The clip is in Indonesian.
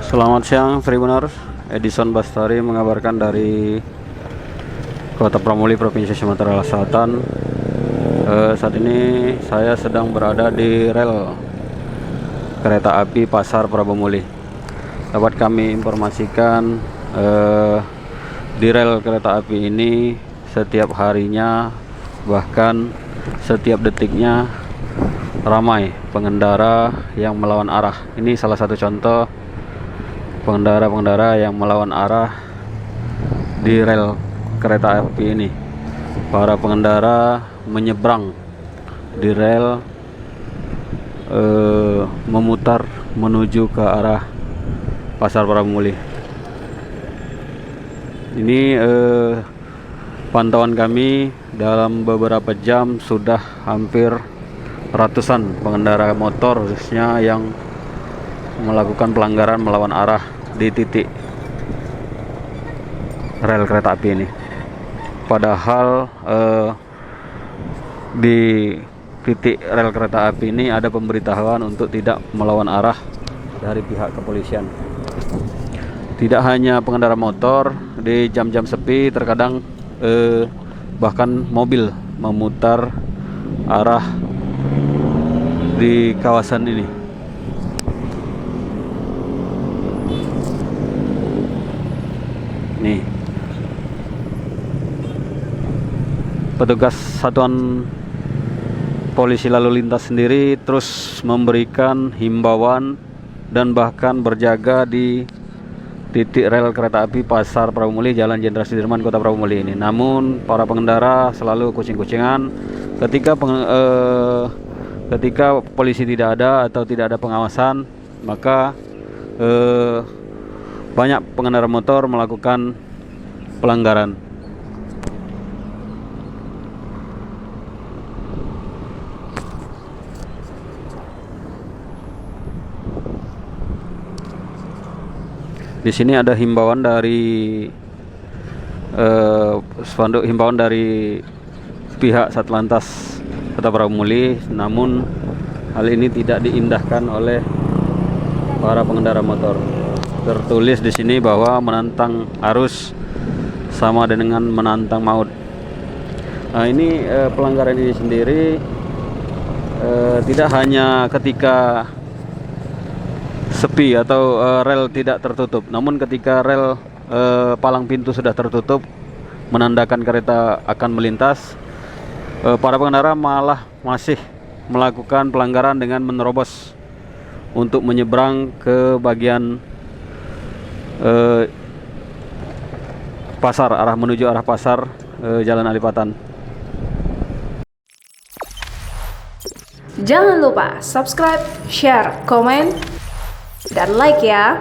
Selamat siang Tribuners, Edison Bastari mengabarkan dari Kota Pramuli, Provinsi Sumatera Selatan. Saat ini saya sedang berada di rel kereta api Pasar Prabomuli. Dapat kami informasikan di rel kereta api ini setiap harinya, bahkan setiap detiknya ramai pengendara yang melawan arah. Ini salah satu contoh pengendara-pengendara yang melawan arah di rel kereta api ini. Para pengendara menyeberang di rel, memutar menuju ke arah Pasar Prabomuli. Ini pantauan kami dalam beberapa jam sudah hampir ratusan pengendara motor khususnya yang melakukan pelanggaran melawan arah di titik rel kereta api ini. Padahal di titik rel kereta api ini ada pemberitahuan untuk tidak melawan arah dari pihak kepolisian. Tidak hanya pengendara motor, di jam-jam sepi terkadang bahkan mobil memutar arah di kawasan ini. Nih, petugas satuan polisi lalu lintas sendiri terus memberikan himbauan dan bahkan berjaga di titik rel kereta api Pasar Prabomuli, Jalan Jenderal Sudirman, Kota Prabomuli ini. Namun para pengendara selalu kucing-kucingan ketika polisi tidak ada atau tidak ada pengawasan, maka banyak pengendara motor melakukan pelanggaran. Di sini ada himbauan dari spanduk himbauan dari pihak Satlantas Kota Prabomuli, namun hal ini tidak diindahkan oleh para pengendara motor. Tertulis di sini bahwa menantang arus sama dengan menantang maut. Nah, ini pelanggaran ini sendiri tidak hanya ketika sepi atau rel tidak tertutup, namun ketika rel palang pintu sudah tertutup menandakan kereta akan melintas, para pengendara malah masih melakukan pelanggaran dengan menerobos untuk menyeberang ke bagian pasar, menuju arah pasar Jalan Alipatan. Jangan lupa subscribe, share, komen, dan like ya.